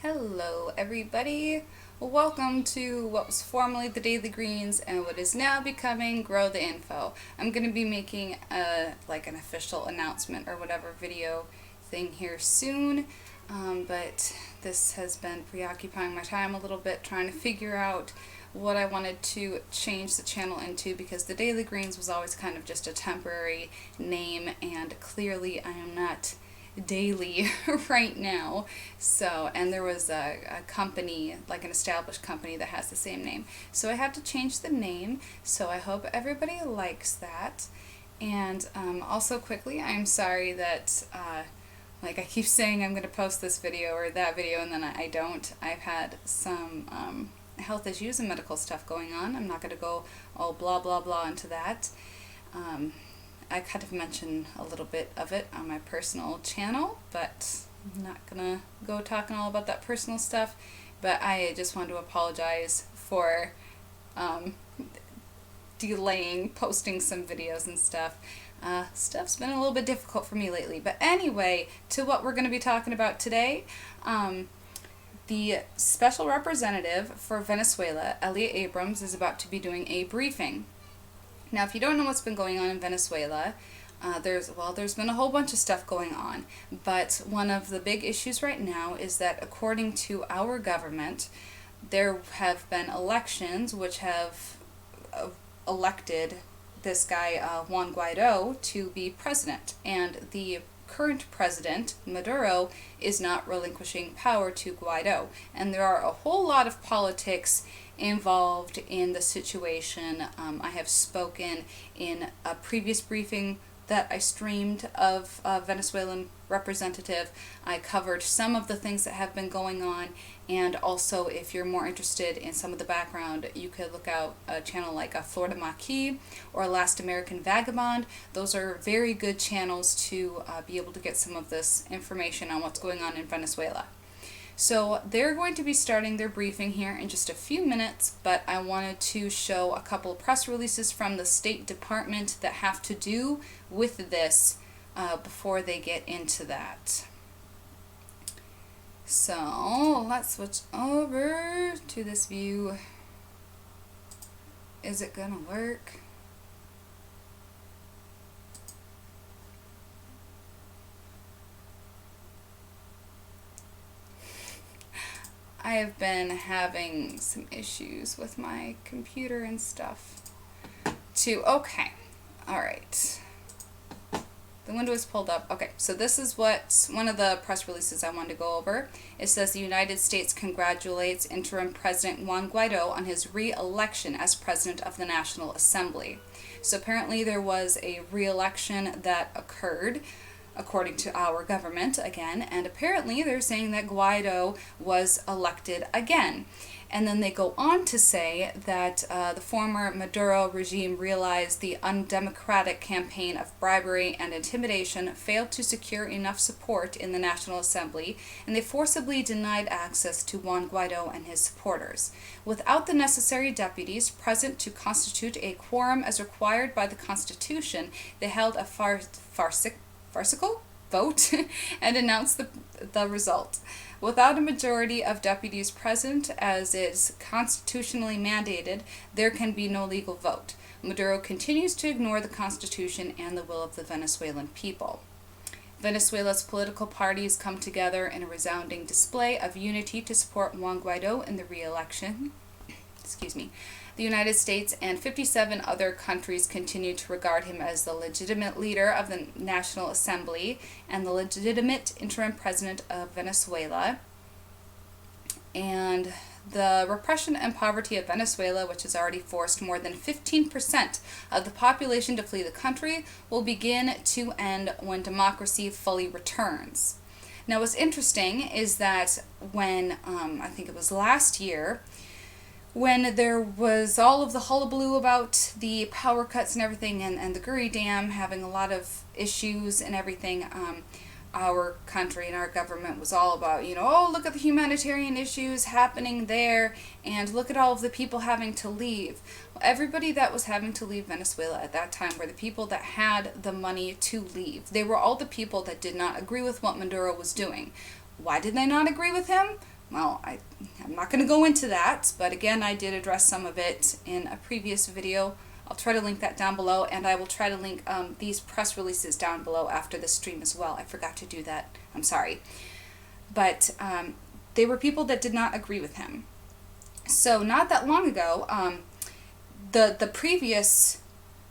Hello everybody, welcome to what was formerly the Daily Greens and what is now becoming Grow the Info. I'm going to be making an official announcement or whatever video thing here soon, but this has been preoccupying my time a little bit trying to figure out what I wanted to change the channel into, because the Daily Greens was always kind of just a temporary name and clearly I am not daily right now. So, and there was a company, like an established company that has the same name. So I had to change the name, so I hope everybody likes that. And also quickly, I'm sorry that I keep saying I'm going to post this video or that video and then I don't. I've had some health issues and medical stuff going on. I'm not going to go all blah blah blah into that. I kind of mention a little bit of it on my personal channel, but I'm not gonna go talking all about that personal stuff. But I just want to apologize for delaying posting some videos and stuff. Stuff's been a little bit difficult for me lately. But anyway, to what we're going to be talking about today. The special representative for Venezuela, Elliot Abrams, is about to be doing a briefing. Now, if you don't know what's been going on in Venezuela, there's been a whole bunch of stuff going on, but one of the big issues right now is that according to our government, there have been elections which have elected this guy, Juan Guaido, to be president, and the current president, Maduro, is not relinquishing power to Guaido, and there are a whole lot of politics involved in the situation. I have spoken in a previous briefing that I streamed of a Venezuelan representative. I covered some of the things that have been going on, and also if you're more interested in some of the background, you could look out a channel like a Florida Maquis or Last American Vagabond. Those are very good channels to be able to get some of this information on what's going on in Venezuela. So they're going to be starting their briefing here in just a few minutes, but I wanted to show a couple of press releases from the State Department that have to do with this before they get into that. So let's switch over to this view. Is it gonna work? I have been having some issues with my computer and stuff too. Okay, alright. The window is pulled up. Okay, so this is what one of the press releases I wanted to go over. It says the United States congratulates interim President Juan Guaido on his re-election as President of the National Assembly. So apparently there was a re-election that occurred, according to our government again, and apparently they're saying that Guaido was elected again. And then they go on to say that the former Maduro regime realized the undemocratic campaign of bribery and intimidation failed to secure enough support in the National Assembly, and they forcibly denied access to Juan Guaido and his supporters. Without the necessary deputies present to constitute a quorum as required by the Constitution, they held a farcical vote and announced the result. Without a majority of deputies present, as is constitutionally mandated, there can be no legal vote. Maduro continues to ignore the Constitution and the will of the Venezuelan people. Venezuela's political parties come together in a resounding display of unity to support Juan Guaido in the re-election. The United States and 57 other countries continue to regard him as the legitimate leader of the National Assembly and the legitimate interim president of Venezuela. And the repression and poverty of Venezuela, which has already forced more than 15% of the population to flee the country, will begin to end when democracy fully returns. Now, what's interesting is that when, I think it was last year, when there was all of the hullabaloo about the power cuts and everything, and the Guri Dam having a lot of issues and everything, our country and our government was all about, oh, look at the humanitarian issues happening there, and look at all of the people having to leave. Well, everybody that was having to leave Venezuela at that time were the people that had the money to leave. They were all the people that did not agree with what Maduro was doing. Why did they not agree with him? well, I'm not going to go into that, but again, I did address some of it in a previous video. I'll try to link that down below, and I will try to link these press releases down below after the stream as well. I forgot to do that. I'm sorry. But they were people that did not agree with him. So not that long ago, the previous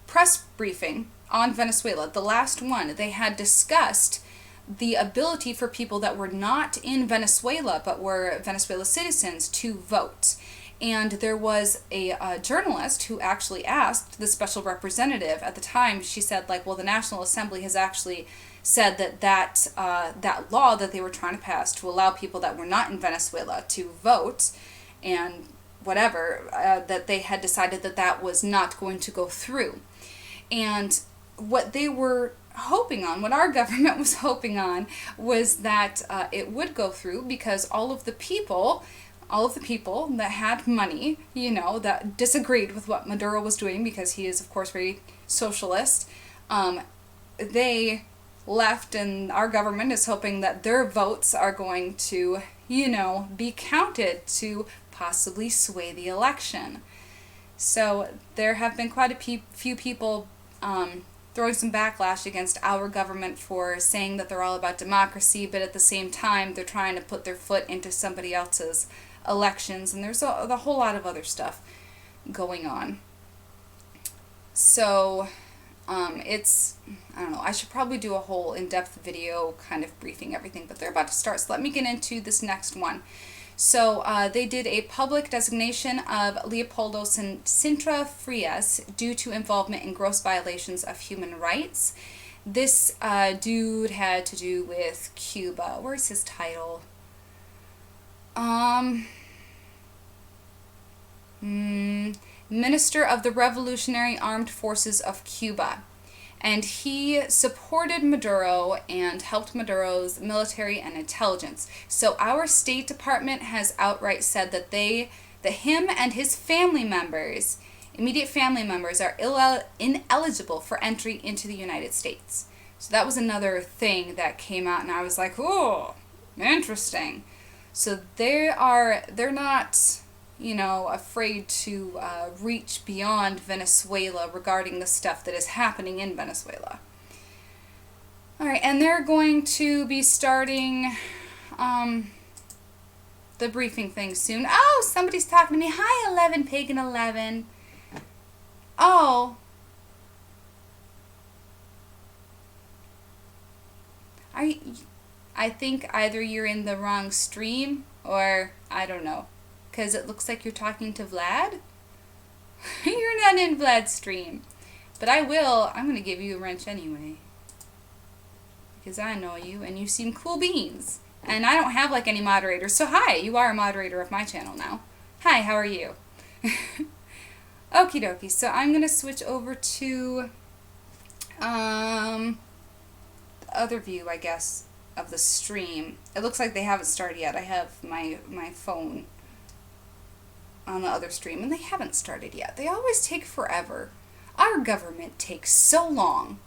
press briefing on Venezuela, the last one, they had discussed the ability for people that were not in Venezuela but were Venezuela citizens to vote. And there was a journalist who actually asked the special representative at the time. She said, like, well, the National Assembly has actually said that law that they were trying to pass to allow people that were not in Venezuela to vote and whatever, that they had decided that was not going to go through. And what they were hoping on, what our government was hoping on, was that it would go through, because all of the people that had money, that disagreed with what Maduro was doing, because he is, of course, very socialist, they left, and our government is hoping that their votes are going to, be counted to possibly sway the election. So there have been quite a few people throwing some backlash against our government for saying that they're all about democracy, but at the same time they're trying to put their foot into somebody else's elections, and there's a whole lot of other stuff going on. So it's, I don't know, I should probably do a whole in-depth video kind of briefing everything, but they're about to start, so let me get into this next one. So they did a public designation of Leopoldo Sintra Frias due to involvement in gross violations of human rights. This dude had to do with Cuba. Where's his title? Minister of the Revolutionary Armed Forces of Cuba. And he supported Maduro and helped Maduro's military and intelligence. So our State Department has outright said that him and his family members, immediate family members, are ineligible for entry into the United States. So that was another thing that came out, and I was like, oh, interesting. So they're not, afraid to reach beyond Venezuela regarding the stuff that is happening in Venezuela. All right, and they're going to be starting the briefing thing soon. Oh, somebody's talking to me. Hi, 11 Pagan 11. Oh. I think either you're in the wrong stream or I don't know. Because it looks like you're talking to Vlad. You're not in Vlad's stream. But I'm going to give you a wrench anyway. Because I know you, and you seem cool beans. And I don't have, like, any moderators. So, hi, you are a moderator of my channel now. Hi, how are you? Okie dokie. So, I'm going to switch over to the other view, I guess, of the stream. It looks like they haven't started yet. I have my phone on the other stream, and they haven't started yet. They always take forever. Our government takes so long.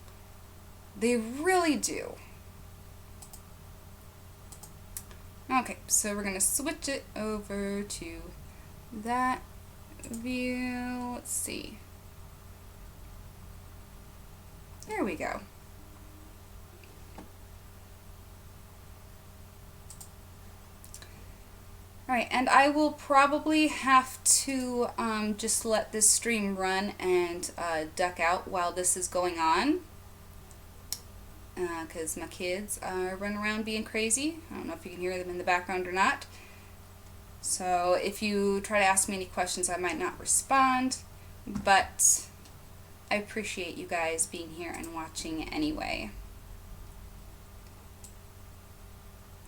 They really do. Okay, so we're going to switch it over to that view. Let's see. There we go. Alright, and I will probably have to just let this stream run and duck out while this is going on. Because my kids are running around being crazy. I don't know if you can hear them in the background or not. So if you try to ask me any questions, I might not respond. But I appreciate you guys being here and watching anyway.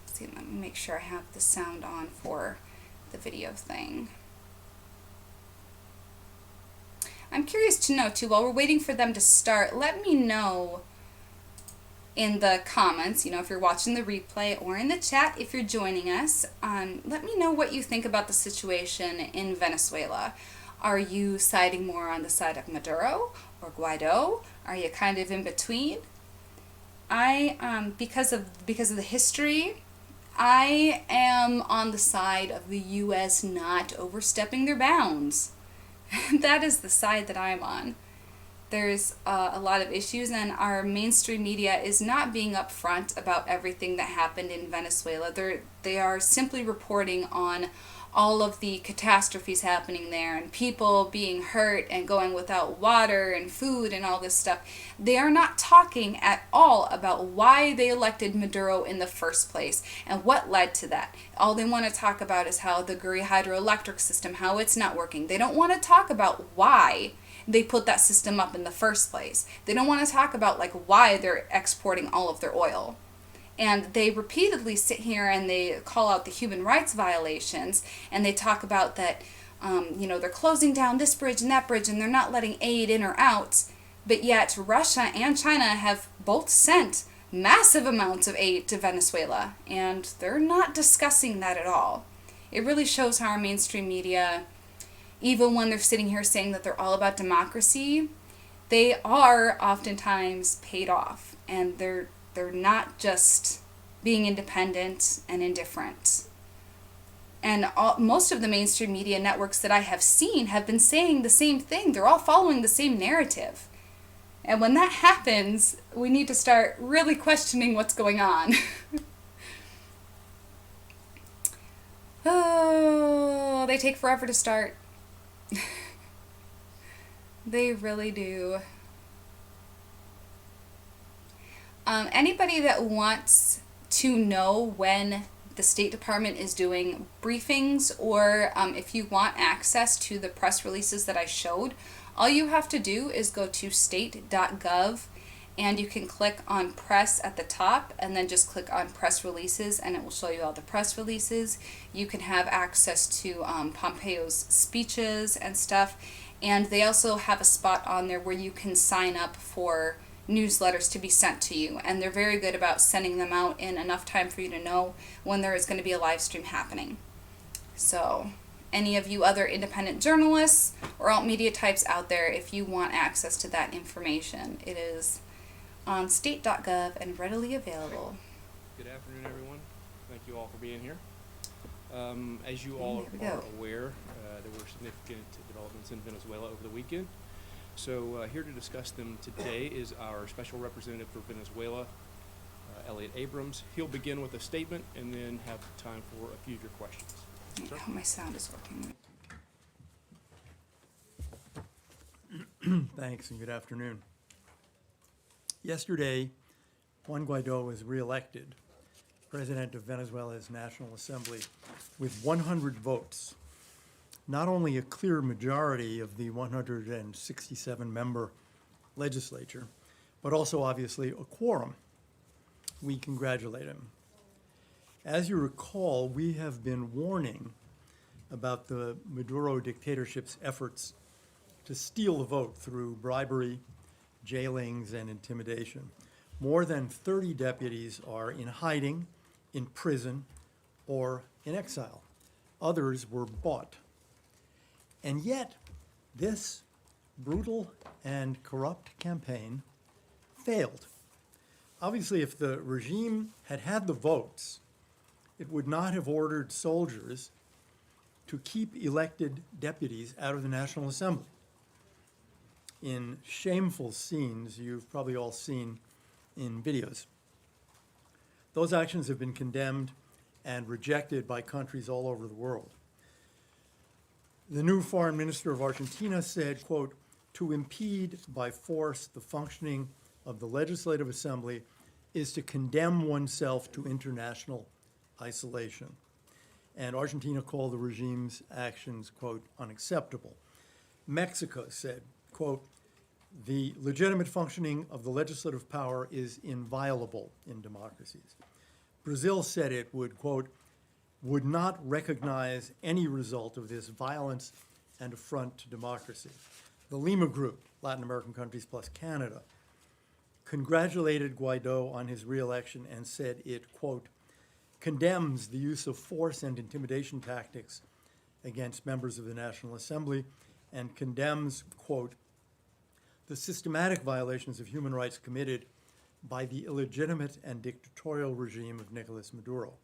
See, let me make sure I have the sound on for the video thing. I'm curious to know too, while we're waiting for them to start, let me know in the comments, if you're watching the replay, or in the chat if you're joining us, let me know what you think about the situation in Venezuela. Are you siding more on the side of Maduro or Guaido? Are you kind of in between? Because of the history, I am on the side of the U.S. not overstepping their bounds. That is the side that I'm on. There's a lot of issues, and our mainstream media is not being upfront about everything that happened in Venezuela. They are simply reporting on all of the catastrophes happening there and people being hurt and going without water and food and all this stuff. They are not talking at all about why they elected Maduro in the first place and what led to that. All they want to talk about is how the Guri hydroelectric system, how it's not working. They don't want to talk about why they put that system up in the first place. They don't want to talk about like why they're exporting all of their oil. And they repeatedly sit here and they call out the human rights violations, and they talk about that, they're closing down this bridge and that bridge, and they're not letting aid in or out. But yet Russia and China have both sent massive amounts of aid to Venezuela, and they're not discussing that at all. It really shows how our mainstream media, even when they're sitting here saying that they're all about democracy, they are oftentimes paid off, and they're not just being independent and indifferent. And most of the mainstream media networks that I have seen have been saying the same thing. They're all following the same narrative. And when that happens, we need to start really questioning what's going on. Oh, they take forever to start. They really do. Anybody that wants to know when the State Department is doing briefings, or if you want access to the press releases that I showed, all you have to do is go to state.gov, and you can click on press at the top and then just click on press releases, and it will show you all the press releases. You can have access to Pompeo's speeches and stuff, and they also have a spot on there where you can sign up for newsletters to be sent to you, and they're very good about sending them out in enough time for you to know when there is going to be a live stream happening. So any of you other independent journalists or alt media types out there, if you want access to that information, it is on state.gov and readily available. Good afternoon, everyone. Thank you all for being here. As you all are aware, there were significant developments in Venezuela over the weekend. So here to discuss them today is our Special Representative for Venezuela, Elliot Abrams. He'll begin with a statement and then have time for a few of your questions. I hope my sound is working. Thanks and good afternoon. Yesterday, Juan Guaido was reelected President of Venezuela's National Assembly with 100 votes. Not only a clear majority of the 167-member legislature, but also obviously a quorum. We congratulate him. As you recall, we have been warning about the Maduro dictatorship's efforts to steal the vote through bribery, jailings, and intimidation. More than 30 deputies are in hiding, in prison, or in exile. Others were bought. And yet, this brutal and corrupt campaign failed. Obviously, if the regime had had the votes, it would not have ordered soldiers to keep elected deputies out of the National Assembly. In shameful scenes you've probably all seen in videos. Those actions have been condemned and rejected by countries all over the world. The new foreign minister of Argentina said, quote, "To impede by force the functioning of the Legislative Assembly is to condemn oneself to international isolation." And Argentina called the regime's actions, quote, "unacceptable." Mexico said, quote, "The legitimate functioning of the legislative power is inviolable in democracies." Brazil said it would, quote, "would not recognize any result of this violence and affront to democracy." The Lima Group, Latin American countries plus Canada, congratulated Guaido on his reelection and said it, quote, "condemns the use of force and intimidation tactics against members of the National Assembly and condemns, quote, the systematic violations of human rights committed by the illegitimate and dictatorial regime of Nicolas Maduro."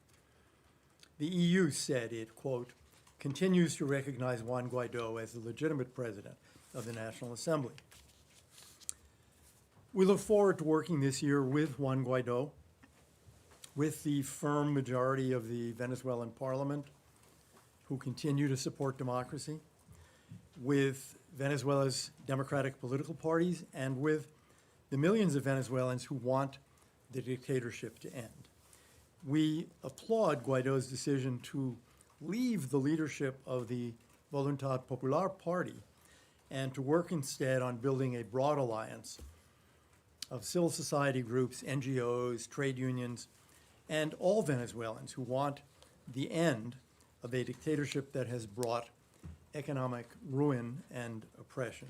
The EU said it, quote, continues to recognize Juan Guaido as the legitimate president of the National Assembly. We look forward to working this year with Juan Guaido, with the firm majority of the Venezuelan parliament who continue to support democracy, with Venezuela's democratic political parties, and with the millions of Venezuelans who want the dictatorship to end. We applaud Guaido's decision to leave the leadership of the Voluntad Popular Party and to work instead on building a broad alliance of civil society groups, NGOs, trade unions, and all Venezuelans who want the end of a dictatorship that has brought economic ruin and oppression.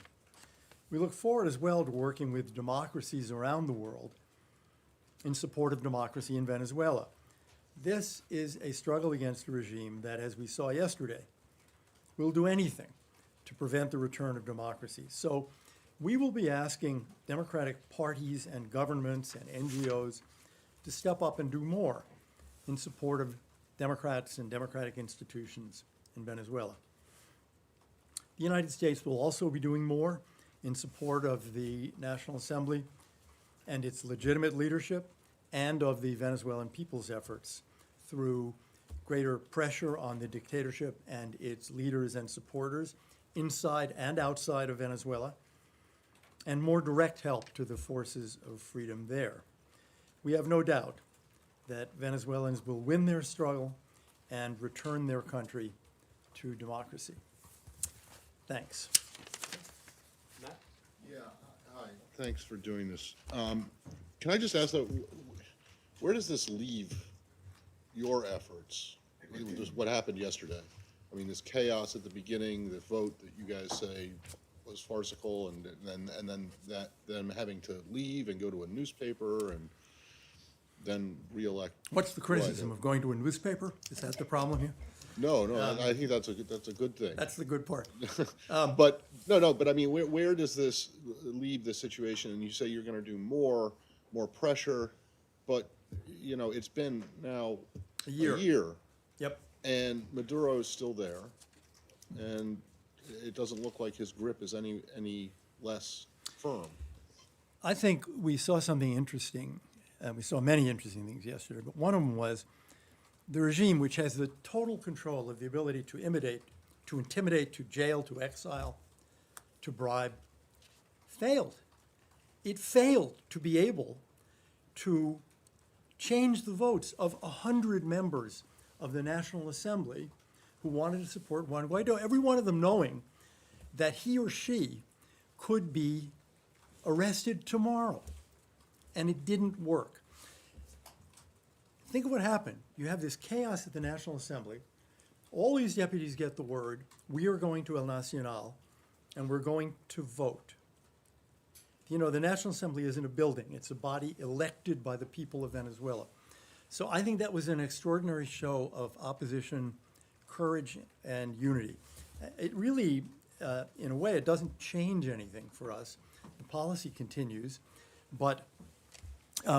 We look forward as well to working with democracies around the world in support of democracy in Venezuela. This is a struggle against a regime that, as we saw yesterday, will do anything to prevent the return of democracy. So we will be asking democratic parties and governments and NGOs to step up and do more in support of Democrats and democratic institutions in Venezuela. The United States will also be doing more in support of the National Assembly and its legitimate leadership and of the Venezuelan people's efforts through greater pressure on the dictatorship and its leaders and supporters inside and outside of Venezuela, and more direct help to the forces of freedom there. We have no doubt that Venezuelans will win their struggle and return their country to democracy. Thanks. Matt? Yeah, hi, thanks for doing this. Can I just ask, though, where does this leave your efforts? Just what happened yesterday? I mean, this chaos at the beginning, the vote that you guys say was farcical, and then them having to leave and go to a newspaper and then re-elect. What's the criticism of going to a newspaper? Is that the problem here? No, I think that's a good thing. That's the good part. But but I mean, where does this leave the situation? And you say you're going to do more pressure, but you know it's been now A year. Yep. And Maduro is still there, and it doesn't look like his grip is any less firm. I think we saw something interesting. We saw many interesting things yesterday, but one of them was the regime, which has the total control of the ability to intimidate, to jail, to exile, to bribe, failed. It failed to be able to change the votes of 100 members of the National Assembly who wanted to support Juan Guaido, every one of them knowing that he or she could be arrested tomorrow. And it didn't work. Think of what happened. You have this chaos at the National Assembly. All these deputies get the word, we are going to El Nacional, and we're going to vote. You know, the National Assembly isn't a building. It's a body elected by the people of Venezuela. So I think that was an extraordinary show of opposition, courage, and unity. It really, in a way, it doesn't change anything for us. The policy continues, but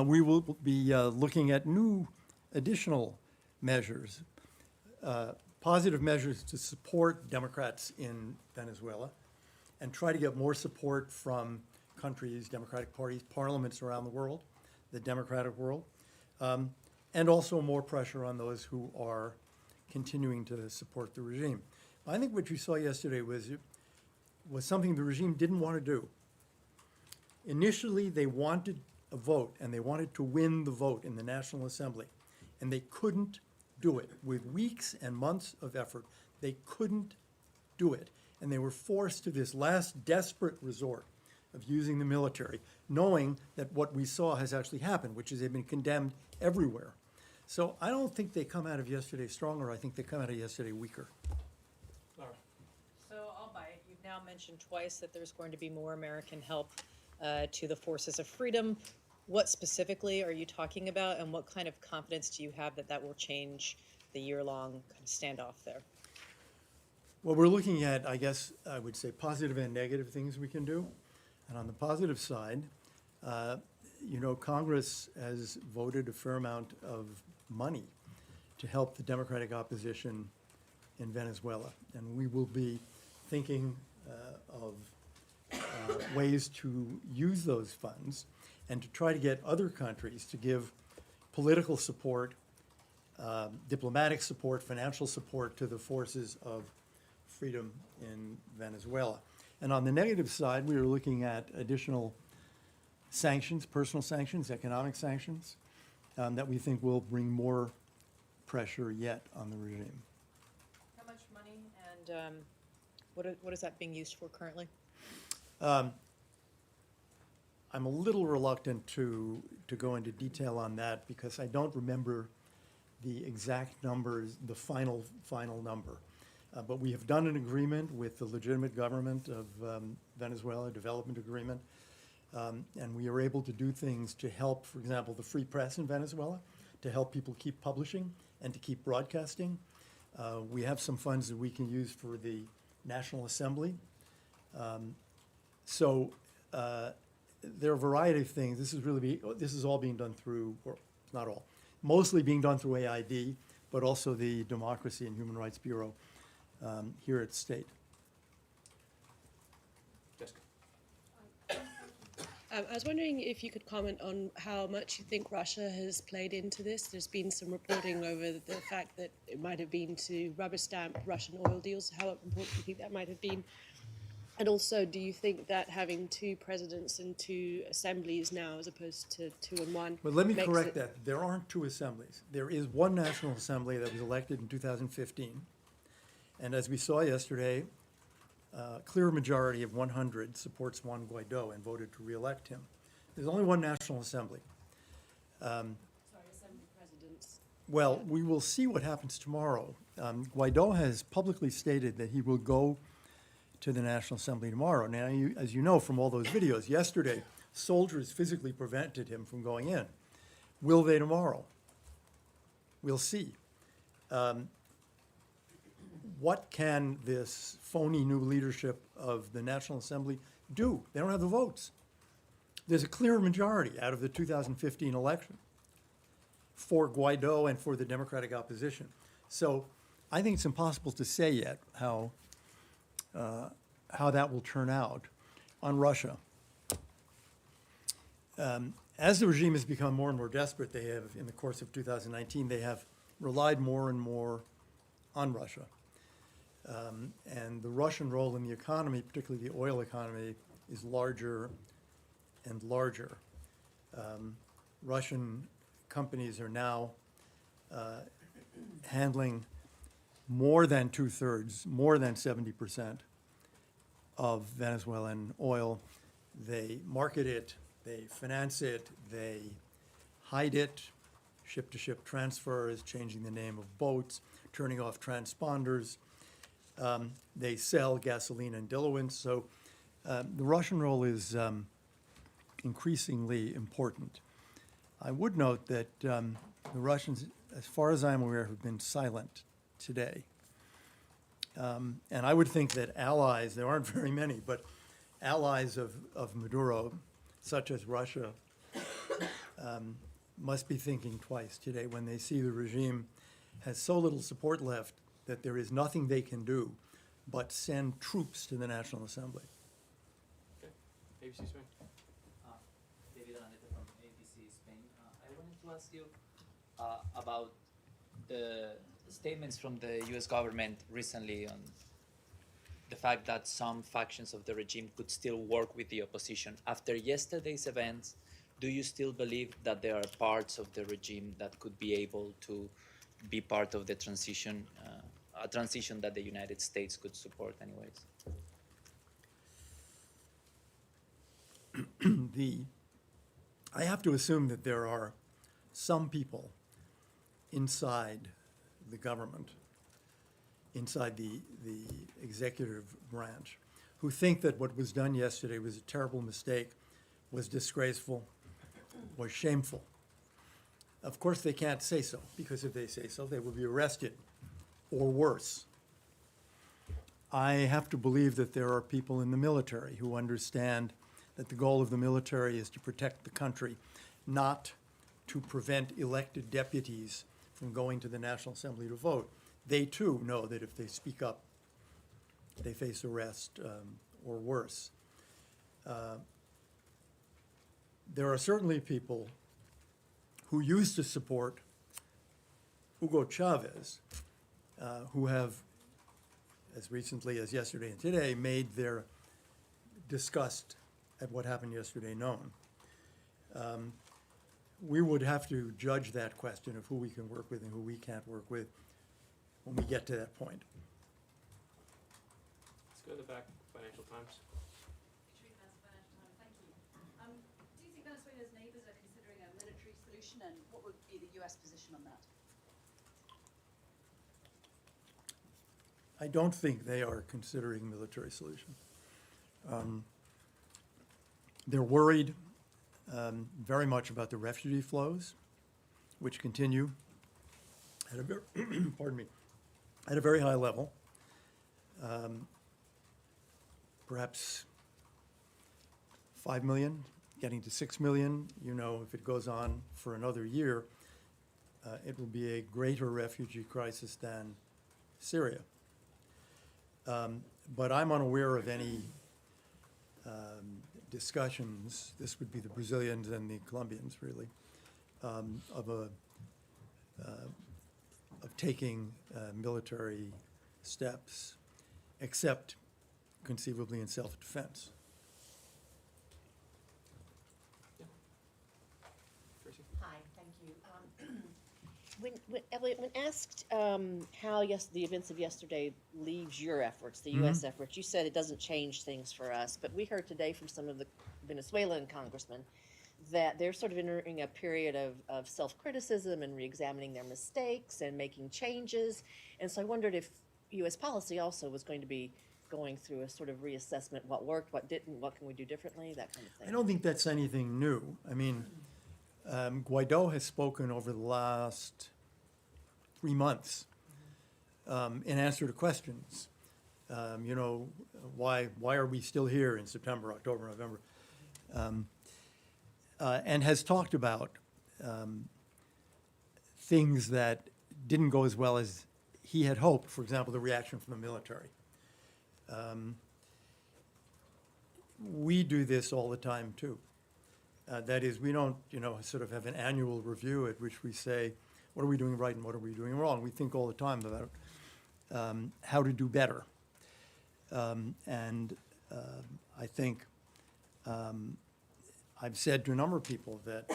we will be looking at new additional measures, positive measures to support Democrats in Venezuela and try to get more support from countries, democratic parties, parliaments around the world, the democratic world, and also more pressure on those who are continuing to support the regime. I think what you saw yesterday was something the regime didn't want to do. Initially, they wanted a vote, and they wanted to win the vote in the National Assembly, and they couldn't do it. With weeks and months of effort, they couldn't do it, and they were forced to this last desperate resort of using the military, knowing that what we saw has actually happened, which is they've been condemned everywhere. So I don't think they come out of yesterday stronger. I think they come out of yesterday weaker. So I'll buy it. You've now mentioned twice that there's going to be more American help to the forces of freedom. What specifically are you talking about, and what kind of confidence do you have that that will change the year-long kind of standoff there? Well, we're looking at, I guess, I would say positive and negative things we can do. And on the positive side, you know, Congress has voted a fair amount of money to help the democratic opposition in Venezuela. And we will be thinking of ways to use those funds and to try to get other countries to give political support, diplomatic support, financial support to the forces of freedom in Venezuela. And on the negative side, we are looking at additional sanctions, personal sanctions, economic sanctions, that we think will bring more pressure yet on the regime. How much money and what is that being used for currently? I'm a little reluctant to go into detail on that because I don't remember the exact numbers, the final number. But we have done an agreement with the legitimate government of Venezuela, a development agreement, and we are able to do things to help, for example, the free press in Venezuela, to help people keep publishing and to keep broadcasting. We have some funds that we can use for the National Assembly. There are a variety of things. This is all being done through, or not all, mostly being done through AID, but also the Democracy and Human Rights Bureau here at State. Jessica. I was wondering if you could comment on how much you think Russia has played into this. There's been some reporting over the fact that it might have been to rubber stamp Russian oil deals. How important do you think that might have been? And also, do you think that having two presidents and two assemblies now, as opposed to two and one, But let me makes correct it- that. There aren't two assemblies. There is one National Assembly that was elected in 2015. And as we saw yesterday, a clear majority of 100 supports Juan Guaido and voted to re-elect him. There's only one National Assembly. Sorry, assembly presidents. Well, we will see what happens tomorrow. Guaido has publicly stated that he will go to the National Assembly tomorrow. Now, as you know from all those videos, yesterday, soldiers physically prevented him from going in. Will they tomorrow? We'll see. What can this phony new leadership of the National Assembly do? They don't have the votes. There's a clear majority out of the 2015 election for Guaido and for the Democratic opposition. So I think it's impossible to say yet how that will turn out on Russia. As the regime has become more and more desperate, they have, in the course of 2019, they have relied more and more on Russia. And the Russian role in the economy, particularly the oil economy, is larger and larger. Russian companies are now handling more than 2/3, more than 70% of Venezuelan oil. They market it, they finance it, they hide it, ship-to-ship transfers, changing the name of boats, turning off transponders. They sell gasoline and diluents. So the Russian role is increasingly important. I would note that the Russians, as far as I'm aware, have been silent today. And I would think that allies, there aren't very many, but allies of Maduro, such as Russia, must be thinking twice today when they see the regime has so little support left that there is nothing they can do but send troops to the National Assembly. Okay. ABC Spain. David Araneta from ABC Spain. I wanted to ask you about the statements from the U.S. government recently on the fact that some factions of the regime could still work with the opposition. After yesterday's events, do you still believe that there are parts of the regime that could be able to be part of the transition, a transition that the United States could support anyways? I have to assume that there are some people inside the government, inside the executive branch, who think that what was done yesterday was a terrible mistake, was disgraceful, was shameful. Of course, they can't say so, because if they say so, they will be arrested, or worse. I have to believe that there are people in the military who understand that the goal of the military is to protect the country, not to prevent elected deputies from from going to the National Assembly to vote, they too know that if they speak up, they face arrest or worse. There are certainly people who used to support Hugo Chavez, who have, as recently as yesterday and today, made their disgust at what happened yesterday known. We would have to judge that question of who we can work with and who we can't work with when we get to that point. Let's go to the back, Financial Times. Katrina Vance, Financial Times, thank you. Do you think Venezuela's neighbours are considering a military solution, and what would be the US position on that? I don't think they are considering military solution. They're worried very much about the refugee flows, which continue at a very, pardon me, at a very high level. Perhaps 5 million, getting to 6 million. You know, if it goes on for another year, it will be a greater refugee crisis than Syria. But I'm unaware of any discussions, this would be the Brazilians and the Colombians really, of taking military steps, except conceivably in self-defense. Tracy? Hi, thank you. Elliot, when asked how the events of yesterday leaves your efforts, the U.S. efforts, you said it doesn't change things for us. But we heard today from some of the Venezuelan congressmen that they're sort of entering a period of self-criticism and re-examining their mistakes and making changes. And so I wondered if U.S. policy also was going to be going through a sort of reassessment, what worked, what didn't, what can we do differently, that kind of thing. I don't think that's anything new. I mean, Guaido has spoken over the last 3 months in answer to questions. You know, why are we still here in September, October, November? And has talked about things that didn't go as well as he had hoped, for example, the reaction from the military. We do this all the time, too. That is, we don't, you know, sort of have an annual review at which we say, what are we doing right and what are we doing wrong? We think all the time about how to do better. And I think I've said to a number of people that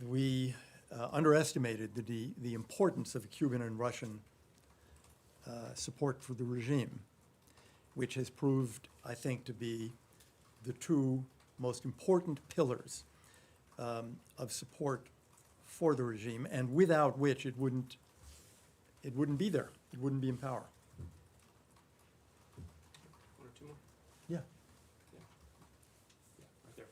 we underestimated the importance of Cuban and Russian support for the regime, which has proved, I think, to be the two most important pillars of support for the regime, and without which it wouldn't be there. It wouldn't be in power. One or two more? Yeah. Yeah, right there.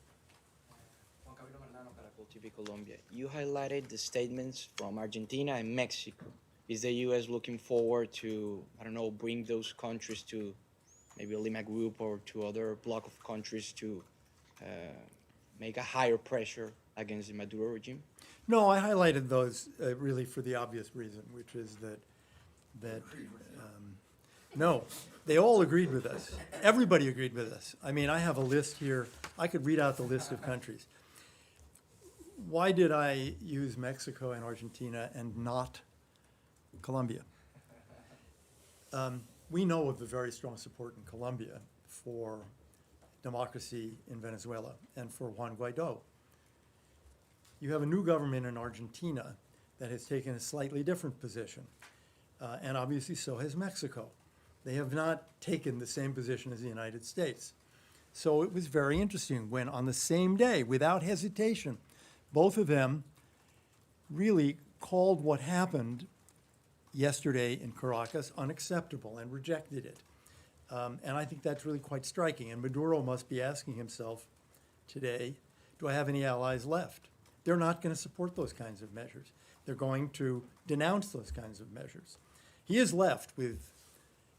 Juan Guaido Maranano, Caracol TV Colombia. You highlighted the statements from Argentina and Mexico. Is the U.S. looking forward to, I don't know, bring those countries to maybe a Lima group or to other bloc of countries to make a higher pressure against the Maduro regime? No, I highlighted those really for the obvious reason, which is that no, they all agreed with us. Everybody agreed with us. I mean, I have a list here. I could read out the list of countries. Why did I use Mexico and Argentina and not Colombia? We know of the very strong support in Colombia for democracy in Venezuela and for Juan Guaido. You have a new government in Argentina that has taken a slightly different position, and obviously so has Mexico. They have not taken the same position as the United States. So it was very interesting when on the same day, without hesitation, both of them really called what happened yesterday in Caracas unacceptable and rejected it. And I think that's really quite striking. And Maduro must be asking himself today, do I have any allies left? They're not going to support those kinds of measures. They're going to denounce those kinds of measures. He is left with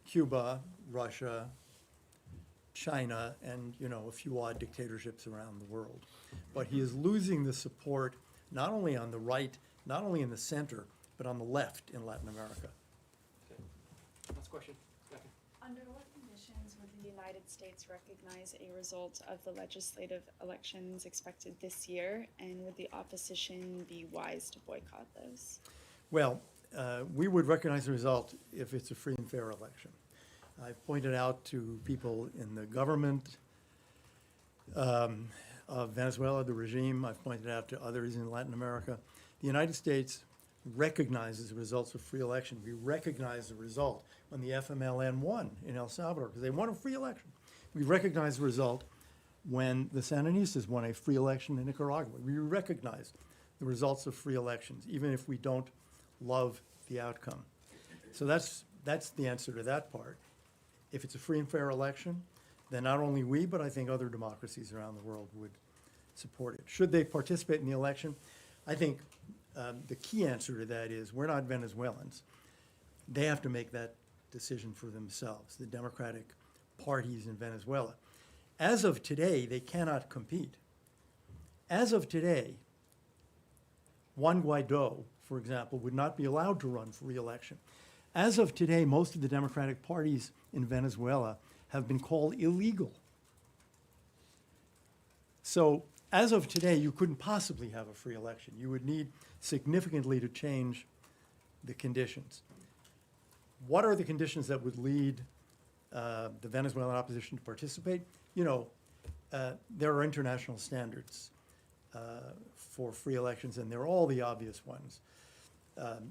Cuba, Russia, China, and, you know, a few odd dictatorships around the world. But he is losing the support not only on the right, not only in the center, but on the left in Latin America. Last question. Jackie. Under what conditions would the United States recognize a result of the legislative elections expected this year, and would the opposition be wise to boycott those? Well, we would recognize the result if it's a free and fair election. I've pointed out to people in the government of Venezuela, the regime. I've pointed out to others in Latin America. The United States recognizes the results of free election. We recognize the result when the FMLN won in El Salvador, because they won a free election. We recognize the result when the Sandinistas won a free election in Nicaragua. We recognize the results of free elections, even if we don't love the outcome. So that's the answer to that part. If it's a free and fair election, then not only we, but I think other democracies around the world would support it. Should they participate in the election? I think the key answer to that is we're not Venezuelans. They have to make that decision for themselves, the democratic parties in Venezuela. As of today, they cannot compete. As of today, Juan Guaido, for example, would not be allowed to run for re-election. As of today, most of the democratic parties in Venezuela have been called illegal. So as of today, you couldn't possibly have a free election. You would need significantly to change the conditions. What are the conditions that would lead the Venezuelan opposition to participate? You know, there are international standards for free elections, and they're all the obvious ones.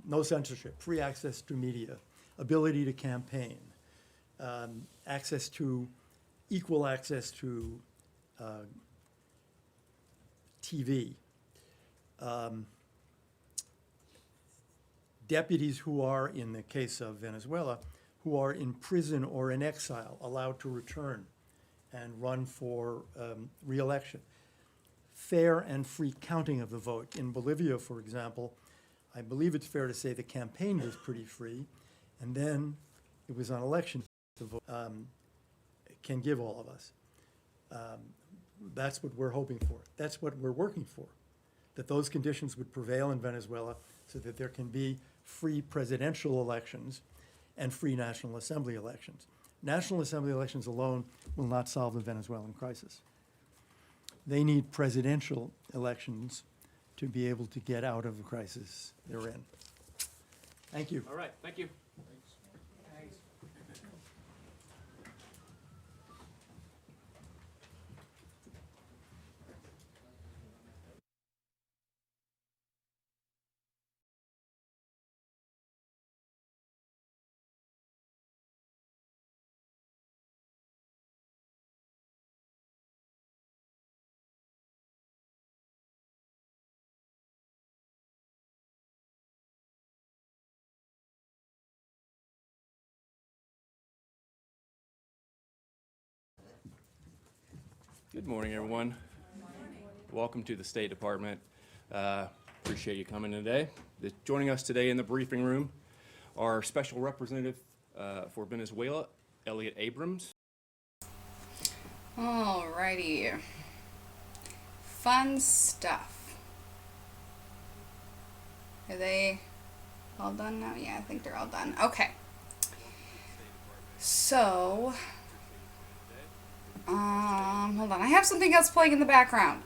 No censorship, free access to media, ability to campaign, equal access to TV, deputies who are, in the case of Venezuela, who are in prison or in exile, allowed to return and run for re-election. Fair and free counting of the vote. In Bolivia, for example, I believe it's fair to say the campaign was pretty free, and then it was on election the vote can give all of us. That's what we're hoping for. That's what we're working for, that those conditions would prevail in Venezuela so that there can be free presidential elections and free National Assembly elections. National Assembly elections alone will not solve the Venezuelan crisis. They need presidential elections to be able to get out of the crisis they're in. Thank you. All right, thank you. Good morning, everyone. Welcome to the State Department. Appreciate you coming today. Joining us today in the briefing room are Special Representative for Venezuela, Elliot Abrams. Alrighty. Fun stuff. Are they all done now? Yeah, I think they're all done. Okay. So, hold on. I have something else playing in the background.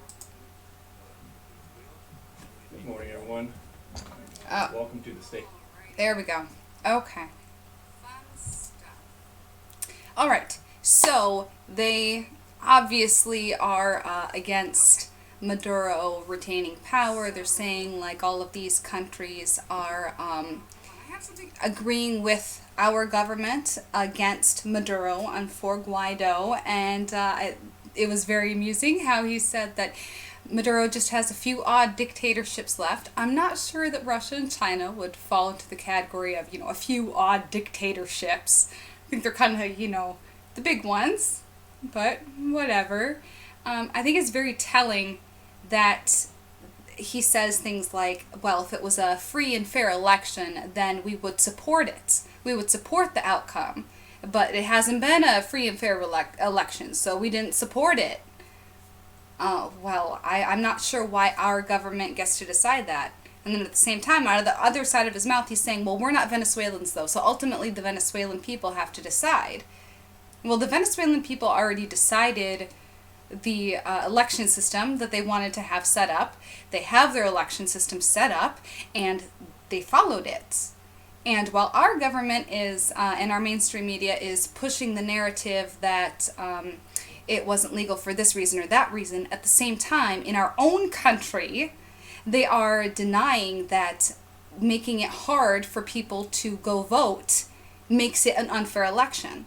Good morning, everyone. Oh, Welcome to the State. there we go. Okay. All right. So they obviously are against Maduro retaining power. They're saying like all of these countries are agreeing with our government against Maduro and for Guaido, and it was very amusing how he said that Maduro just has a few odd dictatorships left. I'm not sure that Russia and China would fall into the category of, a few odd dictatorships. I think they're kind of, the big ones, but whatever. I think it's very telling that he says things like, well, if it was a free and fair election, then we would support it. We would support the outcome. But it hasn't been a free and fair election, so we didn't support it. well, I'm not sure why our government gets to decide that. And then at the same time, out of the other side of his mouth, he's saying, well, we're not Venezuelans, though, so ultimately the Venezuelan people have to decide. Well, the Venezuelan people already decided the election system that they wanted to have set up. They have their election system set up, and they followed it. And while our government is, and our mainstream media is pushing the narrative that it wasn't legal for this reason or that reason, at the same time, in our own country, they are denying that making it hard for people to go vote makes it an unfair election.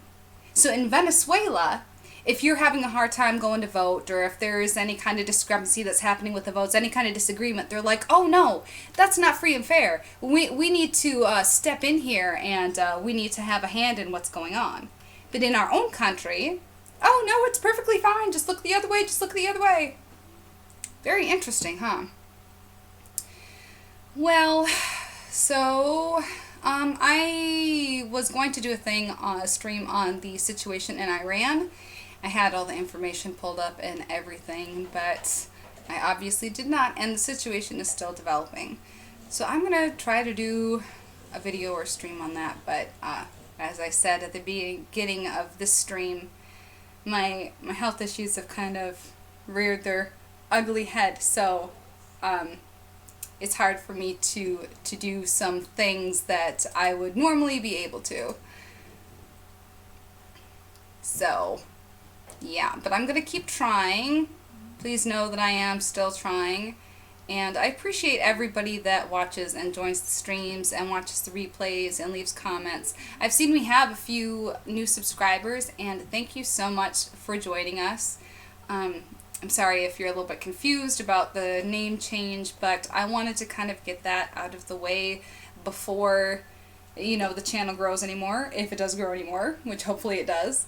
So in Venezuela, if you're having a hard time going to vote, or if there's any kind of discrepancy that's happening with the votes, any kind of disagreement, they're like, oh no, that's not free and fair. We need to step in here, and we need to have a hand in what's going on. But in our own country, oh no, it's perfectly fine, just look the other way, just look the other way. Very interesting, huh? Well, so I was going to do a stream on the situation in Iran. I had all the information pulled up and everything, but I obviously did not, and the situation is still developing. So I'm going to try to do a video or stream on that, but as I said at the beginning of this stream, my health issues have kind of reared their ugly head, so it's hard for me to do some things that I would normally be able to. So yeah, but I'm gonna keep trying. Please know that I am still trying, and I appreciate everybody that watches and joins the streams and watches the replays and leaves comments. I've seen we have a few new subscribers, and thank you so much for joining us. I'm sorry if you're a little bit confused about the name change, but I wanted to kind of get that out of the way before, you know, the channel grows anymore, if it does grow anymore, which hopefully it does.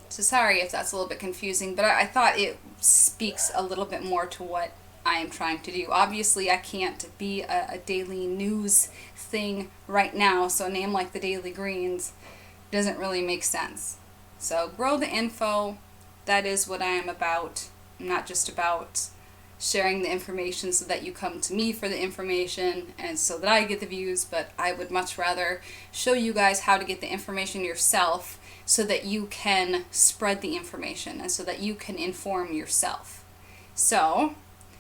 So sorry if that's a little bit confusing, but I thought it speaks a little bit more to what I am trying to do. Obviously, I can't be a daily news thing right now, so a name like the Daily Greens doesn't really make sense. So grow the info. That is what I am about. I'm not just about sharing the information so that you come to me for the information and so that I get the views, but I would much rather show you guys how to get the information yourself so that you can spread the information and so that you can inform yourself. So,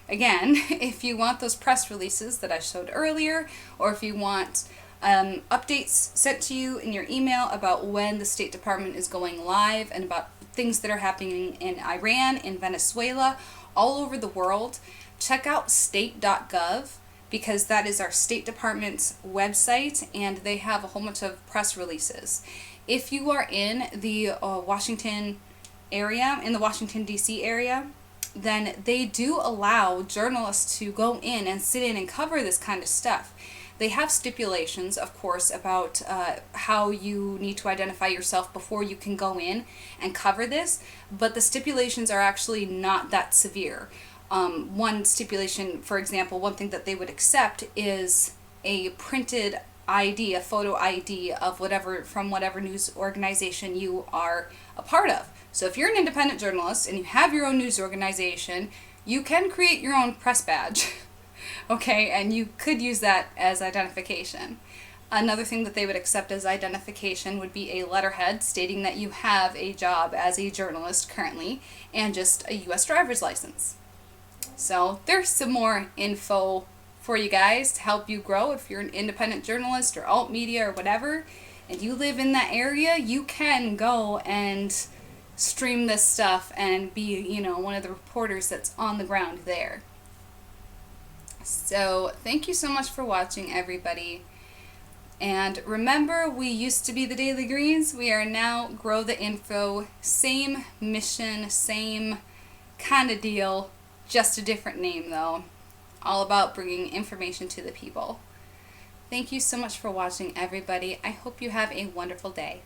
again, if you want those press releases that I showed earlier, or if you want updates sent to you in your email about when the State Department is going live and about things that are happening in Iran, in Venezuela, all over the world, check out state.gov, because that is our State Department's website, and they have a whole bunch of press releases. If you are in the Washington area, in the Washington, D.C. area, then they do allow journalists to go in and sit in and cover this kind of stuff. They have stipulations, of course, about how you need to identify yourself before you can go in and cover this, but the stipulations are actually not that severe. One stipulation, for example, one thing that they would accept is a printed ID, a photo ID of whatever, from whatever news organization you are a part of. So if you're an independent journalist and you have your own news organization, you can create your own press badge. Okay, and you could use that as identification. Another thing that they would accept as identification would be a letterhead stating that you have a job as a journalist currently and just a U.S. driver's license. So there's some more info for you guys to help you grow. If you're an independent journalist or alt media or whatever, and you live in that area, you can go and stream this stuff and be, you know, one of the reporters that's on the ground there. So thank you so much for watching, everybody. And remember, we used to be the Daily Greens. We are now Grow the Info. Same mission, same kind of deal, just a different name though. All about bringing information to the people. Thank you so much for watching, everybody. I hope you have a wonderful day.